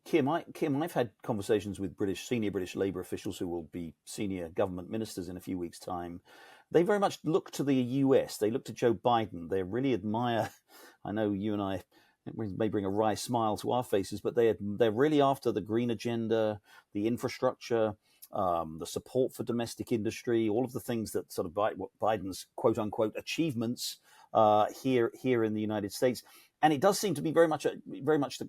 Kim, I've had conversations with senior British Labour officials who will be senior government ministers in a few weeks' time. They very much look to the US. They look to Joe Biden. They really admire. I know you and I, it may bring a wry smile to our faces, but they're really after the green agenda, the infrastructure, the support for domestic industry, all of the things that sort of Biden's quote unquote achievements here in the United States. And it does seem to be very much.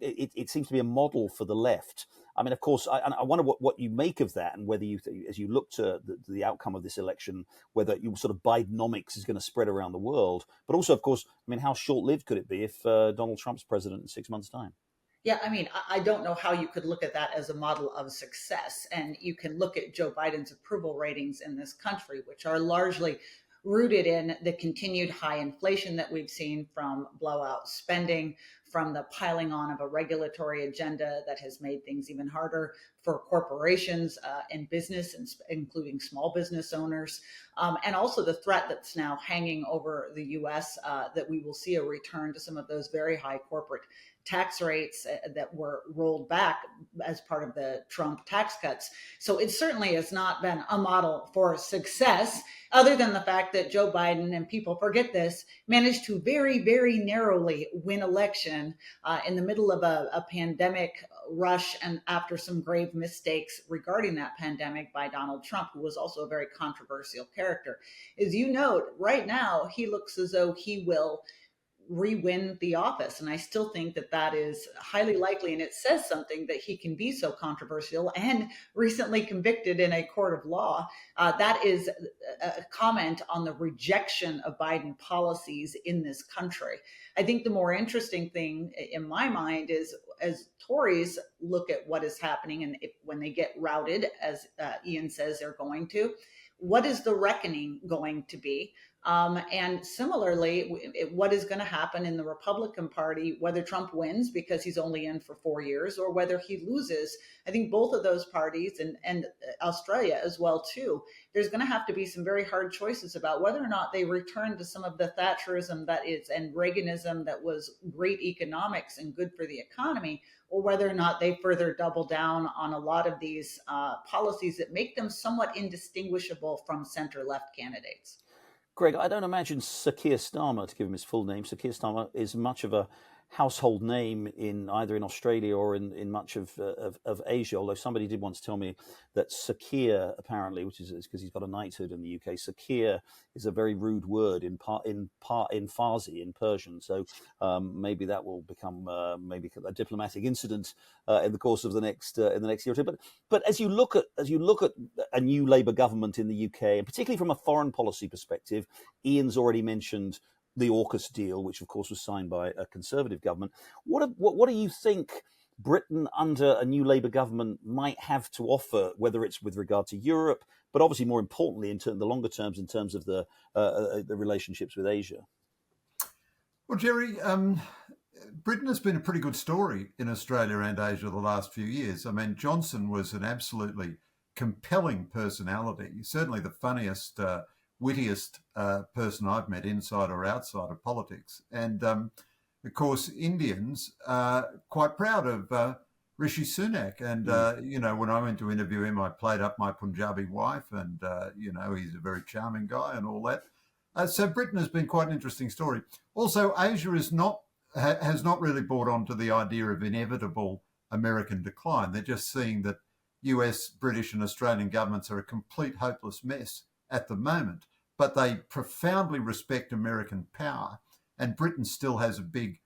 It seems to be a model for the left. I mean, of course, I wonder what you make of that, and whether you, as you look to the outcome of this election, whether you sort of Bidenomics is going to spread around the world. But also, of course, I mean, how short-lived could it be if Donald Trump's president in 6 months' time? Yeah, I mean, I don't know how you could look at that as a model of success. And you can look at Joe Biden's approval ratings in this country, which are largely rooted in the continued high inflation that we've seen from blowout spending, from the piling on of a regulatory agenda that has made things even harder for corporations and business, including small business owners, and also the threat that's now hanging over the U.S. That we will see a return to some of those very high corporate tax rates that were rolled back as part of the Trump tax cuts. So it certainly has not been a model for success, other than the fact that Joe Biden, and people forget this, managed to very, very narrowly win election in the middle of a pandemic rush and after some grave mistakes regarding that pandemic by Donald Trump, who was also a very controversial character. As you note, right now, he looks as though he will re-win the office. And I still think that that is highly likely. And it says something that he can be so controversial and recently convicted in a court of law. That is a comment on the rejection of Biden policies in this country. I think the more interesting thing in my mind is, as Tories look at what is happening, and when they get routed, as Iain says they're going to, what is the reckoning going to be? And similarly, what is going to happen in the Republican Party, whether Trump wins because he's only in for 4 years, or whether he loses. I think both of those parties, and Australia as well, too, there's going to have to be some very hard choices about whether or not they return to some of the Thatcherism that is, and Reaganism that was great economics and good for the economy, or whether or not they further double down on a lot of these policies that make them somewhat indistinguishable from center-left candidates. Greg, I don't imagine Sir Keir Starmer, to give him his full name, Sir Keir Starmer is much of a household name in either in Australia or in much of Asia. Although somebody did once tell me that Sir Keir, apparently, which is because he's got a knighthood in the UK, Sir Keir is a very rude word in Farsi, in Persian. So maybe that will become maybe a diplomatic incident in the course of the next year or two. But as you look at a new Labour government in the UK, and particularly from a foreign policy perspective, Iain's already mentioned the AUKUS deal, which of course was signed by a Conservative government. What do you think Britain under a new Labour government might have to offer, whether it's with regard to Europe, but obviously more importantly in the longer terms in terms of the relationships with Asia? Well, Jerry, Britain has been a pretty good story in Australia and Asia the last few years. I mean, Johnson was an absolutely compelling personality, certainly the funniest, wittiest person I've met inside or outside of politics. And of course, Indians are quite proud of Rishi Sunak. And, when I went to interview him, I played up my Punjabi wife and, he's a very charming guy and all that. So Britain has been quite an interesting story. Also, Asia has not really bought onto the idea of inevitable American decline. They're just seeing that US, British and Australian governments are a complete hopeless mess at the moment, but they profoundly respect American power. And Britain still has a big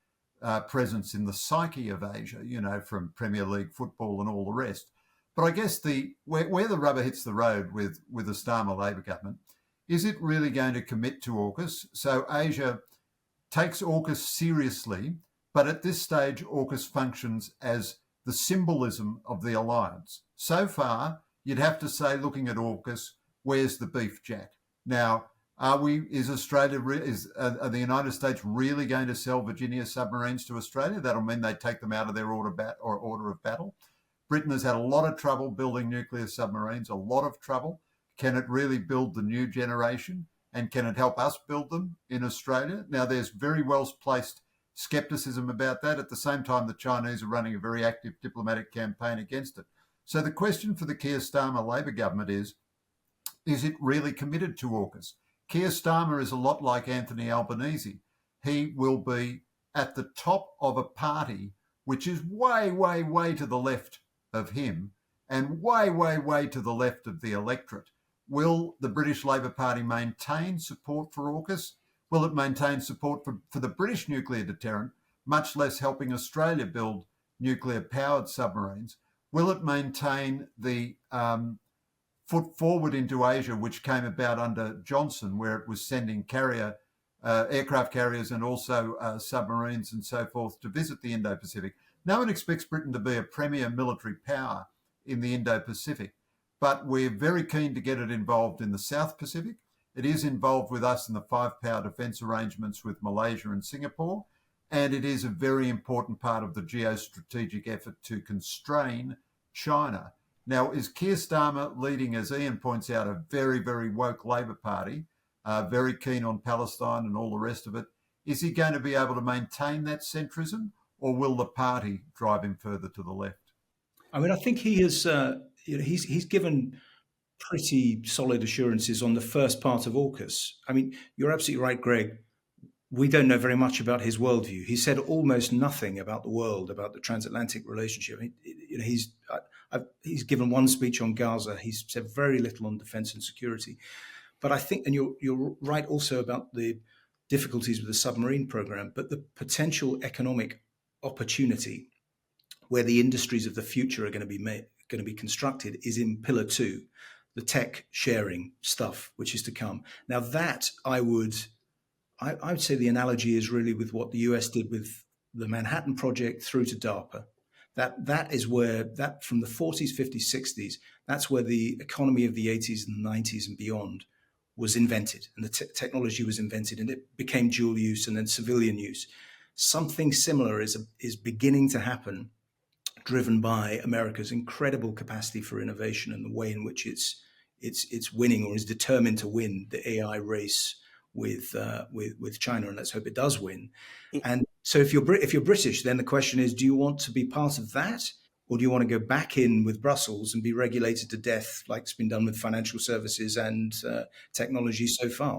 presence in the psyche of Asia, from Premier League football and all the rest. But I guess where the rubber hits the road with the Starmer Labor government, is it really going to commit to AUKUS? So Asia takes AUKUS seriously, but at this stage, AUKUS functions as the symbolism of the alliance. So far, you'd have to say, looking at AUKUS, where's the beef, Jack? Now, are the United States really going to sell Virginia submarines to Australia? That'll mean they take them out of their order of battle. Britain has had a lot of trouble building nuclear submarines, a lot of trouble. Can it really build the new generation? And can it help us build them in Australia? Now, there's very well placed scepticism about that. At the same time, the Chinese are running a very active diplomatic campaign against it. So the question for the Keir Starmer Labor government is it really committed to AUKUS? Keir Starmer is a lot like Anthony Albanese. He will be at the top of a party which is way, way, way to the left of him and way, way, way to the left of the electorate. Will the British Labor Party maintain support for AUKUS? Will it maintain support for the British nuclear deterrent, much less helping Australia build nuclear-powered submarines? Will it maintain the foot forward into Asia, which came about under Johnson, where it was sending aircraft carriers and also submarines and so forth to visit the Indo-Pacific? No one expects Britain to be a premier military power in the Indo-Pacific, but we're very keen to get it involved in the South Pacific. It is involved with us in the five-power defence arrangements with Malaysia and Singapore, and it is a very important part of the geostrategic effort to constrain China. Now, is Keir Starmer leading, as Iain points out, a very, very woke Labor Party, very keen on Palestine and all the rest of it? Is he going to be able to maintain that centrism, or will the party drive him further to the left? I mean, I think he has. He's given pretty solid assurances on the first part of AUKUS. I mean, you're absolutely right, Greg. We don't know very much about his worldview. He said almost nothing about the world, about the transatlantic relationship. He's given one speech on Gaza. He's said very little on defence and security. But I think, and you're right also about the difficulties with the submarine program, but the potential economic opportunity where the industries of the future are going to be constructed is in Pillar 2, the tech sharing stuff, which is to come. Now that I would say the analogy is really with what the US did with the Manhattan Project through to DARPA. That is where, that from the 40s, 50s, 60s, that's where the economy of the 80s and 90s and beyond was invented, and the technology was invented, and it became dual use and then civilian use. Something similar is beginning to happen, driven by America's incredible capacity for innovation and the way in which it's winning, or is determined to win, the AI race with China, and let's hope it does win. And so if you're British, then the question is, do you want to be part of that, or do you want to go back in with Brussels and be regulated to death like it's been done with financial services and technology so far?